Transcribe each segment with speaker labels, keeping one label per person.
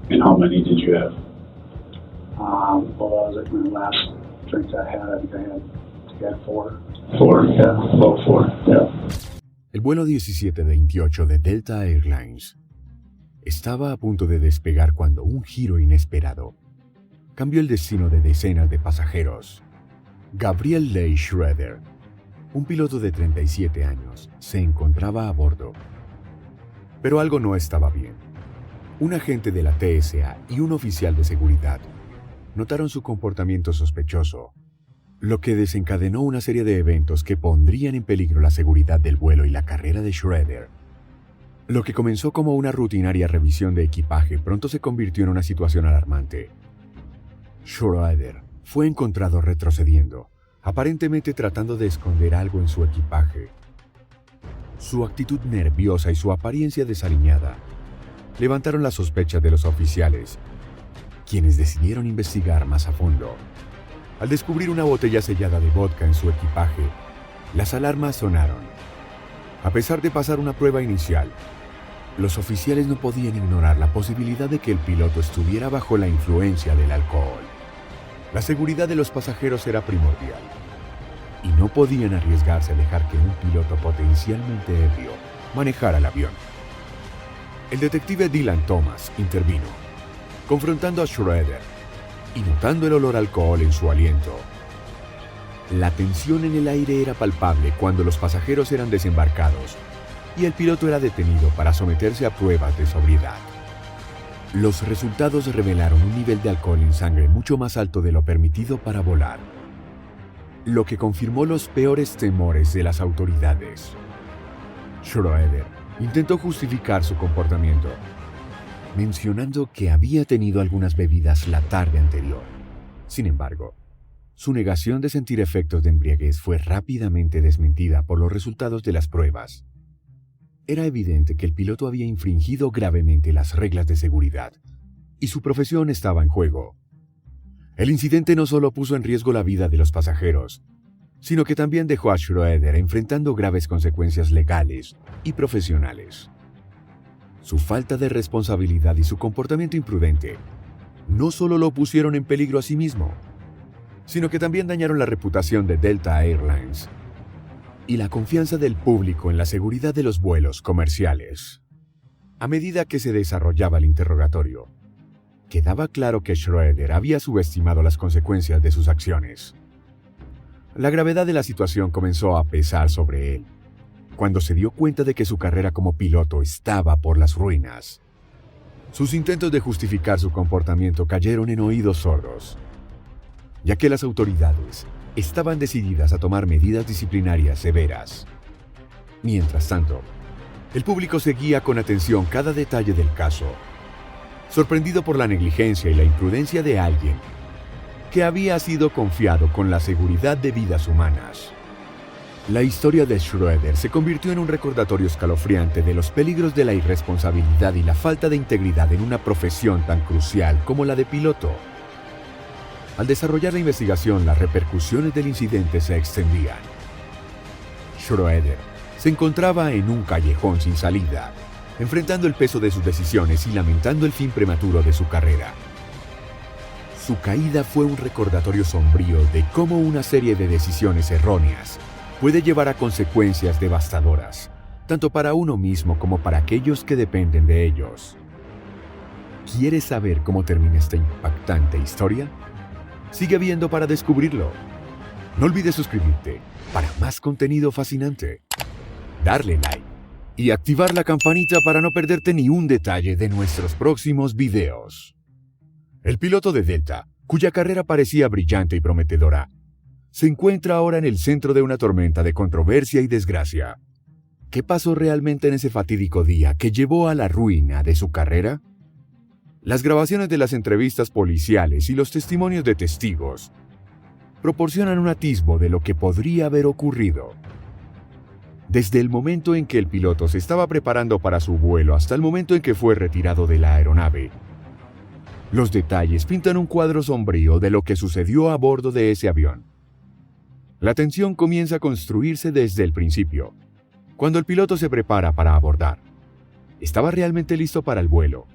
Speaker 1: And how many did you have?
Speaker 2: Well, that was my last drink I had. I think I had four.
Speaker 1: Four?
Speaker 2: Yeah.
Speaker 1: About four.
Speaker 2: Yeah.
Speaker 3: El vuelo 1728 de Delta Airlines estaba a punto de despegar cuando un giro inesperado cambió el destino de decenas de pasajeros. Gabriel Leigh Schroeder, un piloto de 37 años, se encontraba a bordo. Pero algo no estaba bien. Un agente de la TSA y un oficial de seguridad notaron su comportamiento sospechoso, lo que desencadenó una serie de eventos que pondrían en peligro la seguridad del vuelo y la carrera de Schroeder. Lo que comenzó como una rutinaria revisión de equipaje pronto se convirtió en una situación alarmante. Schroeder fue encontrado retrocediendo, aparentemente tratando de esconder algo en su equipaje. Su actitud nerviosa y su apariencia desaliñada levantaron las sospechas de los oficiales, quienes decidieron investigar más a fondo. Al descubrir una botella sellada de vodka en su equipaje, las alarmas sonaron. A pesar de pasar una prueba inicial, los oficiales no podían ignorar la posibilidad de que el piloto estuviera bajo la influencia del alcohol. La seguridad de los pasajeros era primordial, y no podían arriesgarse a dejar que un piloto potencialmente ebrio manejara el avión. El detective Dylan Thomas intervino, confrontando a Schroeder y notando el olor a alcohol en su aliento. La tensión en el aire era palpable cuando los pasajeros eran desembarcados y el piloto era detenido para someterse a pruebas de sobriedad. Los resultados revelaron un nivel de alcohol en sangre mucho más alto de lo permitido para volar, lo que confirmó los peores temores de las autoridades. Schroeder intentó justificar su comportamiento, mencionando que había tenido algunas bebidas la tarde anterior. Sin embargo, su negación de sentir efectos de embriaguez fue rápidamente desmentida por los resultados de las pruebas. Era evidente que el piloto había infringido gravemente las reglas de seguridad, y su profesión estaba en juego. El incidente no solo puso en riesgo la vida de los pasajeros, sino que también dejó a Schroeder enfrentando graves consecuencias legales y profesionales. Su falta de responsabilidad y su comportamiento imprudente no solo lo pusieron en peligro a sí mismo, sino que también dañaron la reputación de Delta Airlines y la confianza del público en la seguridad de los vuelos comerciales. A medida que se desarrollaba el interrogatorio, quedaba claro que Schroeder había subestimado las consecuencias de sus acciones. La gravedad de la situación comenzó a pesar sobre él, cuando se dio cuenta de que su carrera como piloto estaba por las ruinas. Sus intentos de justificar su comportamiento cayeron en oídos sordos, ya que las autoridades estaban decididas a tomar medidas disciplinarias severas. Mientras tanto, el público seguía con atención cada detalle del caso, sorprendido por la negligencia y la imprudencia de alguien que había sido confiado con la seguridad de vidas humanas. La historia de Schroeder se convirtió en un recordatorio escalofriante de los peligros de la irresponsabilidad y la falta de integridad en una profesión tan crucial como la de piloto. Al desarrollar la investigación, las repercusiones del incidente se extendían. Schroeder se encontraba en un callejón sin salida, enfrentando el peso de sus decisiones y lamentando el fin prematuro de su carrera. Su caída fue un recordatorio sombrío de cómo una serie de decisiones erróneas puede llevar a consecuencias devastadoras, tanto para uno mismo como para aquellos que dependen de ellos. ¿Quieres saber cómo termina esta impactante historia? Sigue viendo para descubrirlo. No olvides suscribirte para más contenido fascinante, darle like y activar la campanita para no perderte ni un detalle de nuestros próximos videos. El piloto de Delta, cuya carrera parecía brillante y prometedora, se encuentra ahora en el centro de una tormenta de controversia y desgracia. ¿Qué pasó realmente en ese fatídico día que llevó a la ruina de su carrera? Las grabaciones de las entrevistas policiales y los testimonios de testigos proporcionan un atisbo de lo que podría haber ocurrido. Desde el momento en que el piloto se estaba preparando para su vuelo hasta el momento en que fue retirado de la aeronave, los detalles pintan un cuadro sombrío de lo que sucedió a bordo de ese avión. La tensión comienza a construirse desde el principio, cuando el piloto se prepara para abordar. ¿Estaba realmente listo para el vuelo?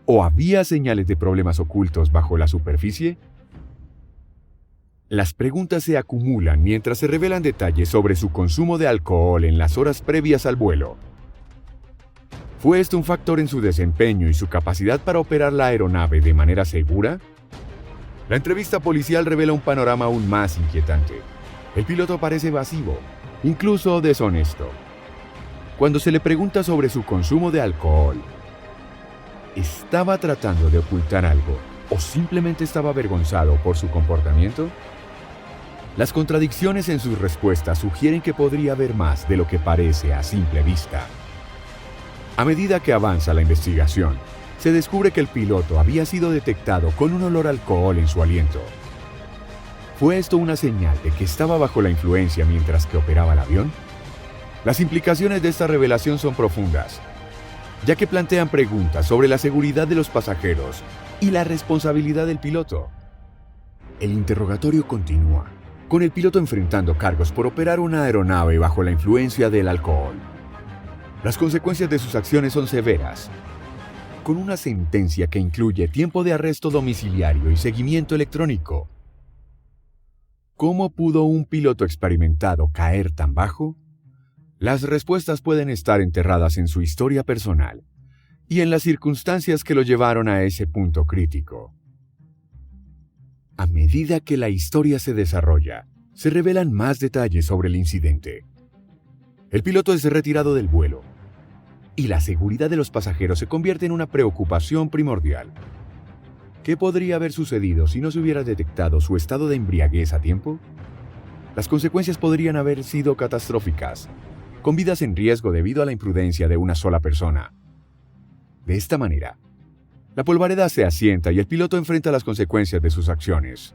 Speaker 3: ¿O había señales de problemas ocultos bajo la superficie? Las preguntas se acumulan mientras se revelan detalles sobre su consumo de alcohol en las horas previas al vuelo. ¿Fue esto un factor en su desempeño y su capacidad para operar la aeronave de manera segura? La entrevista policial revela un panorama aún más inquietante. El piloto parece evasivo, incluso deshonesto. Cuando se le pregunta sobre su consumo de alcohol, ¿estaba tratando de ocultar algo o simplemente estaba avergonzado por su comportamiento? Las contradicciones en sus respuestas sugieren que podría haber más de lo que parece a simple vista. A medida que avanza la investigación, se descubre que el piloto había sido detectado con un olor a alcohol en su aliento. ¿Fue esto una señal de que estaba bajo la influencia mientras que operaba el avión? Las implicaciones de esta revelación son profundas, ya que plantean preguntas sobre la seguridad de los pasajeros y la responsabilidad del piloto. El interrogatorio continúa, con el piloto enfrentando cargos por operar una aeronave bajo la influencia del alcohol. Las consecuencias de sus acciones son severas, con una sentencia que incluye tiempo de arresto domiciliario y seguimiento electrónico. ¿Cómo pudo un piloto experimentado caer tan bajo? Las respuestas pueden estar enterradas en su historia personal y en las circunstancias que lo llevaron a ese punto crítico. A medida que la historia se desarrolla, se revelan más detalles sobre el incidente. El piloto es retirado del vuelo, y la seguridad de los pasajeros se convierte en una preocupación primordial. ¿Qué podría haber sucedido si no se hubiera detectado su estado de embriaguez a tiempo? Las consecuencias podrían haber sido catastróficas, con vidas en riesgo debido a la imprudencia de una sola persona. De esta manera, la polvareda se asienta y el piloto enfrenta las consecuencias de sus acciones.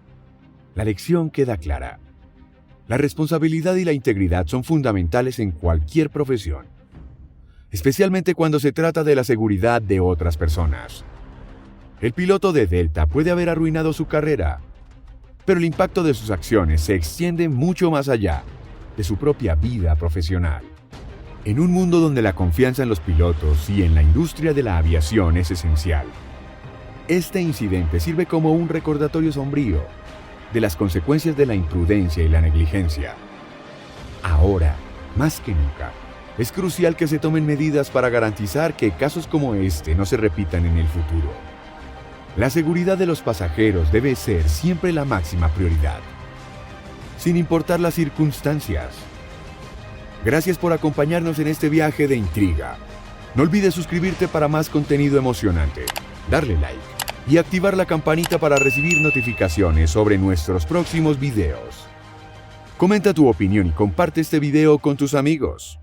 Speaker 3: La lección queda clara. La responsabilidad y la integridad son fundamentales en cualquier profesión, especialmente cuando se trata de la seguridad de otras personas. El piloto de Delta puede haber arruinado su carrera, pero el impacto de sus acciones se extiende mucho más allá de su propia vida profesional. En un mundo donde la confianza en los pilotos y en la industria de la aviación es esencial, este incidente sirve como un recordatorio sombrío de las consecuencias de la imprudencia y la negligencia. Ahora, más que nunca, es crucial que se tomen medidas para garantizar que casos como este no se repitan en el futuro. La seguridad de los pasajeros debe ser siempre la máxima prioridad, sin importar las circunstancias. Gracias por acompañarnos en este viaje de intriga. No olvides suscribirte para más contenido emocionante, darle like y activar la campanita para recibir notificaciones sobre nuestros próximos videos. Comenta tu opinión y comparte este video con tus amigos.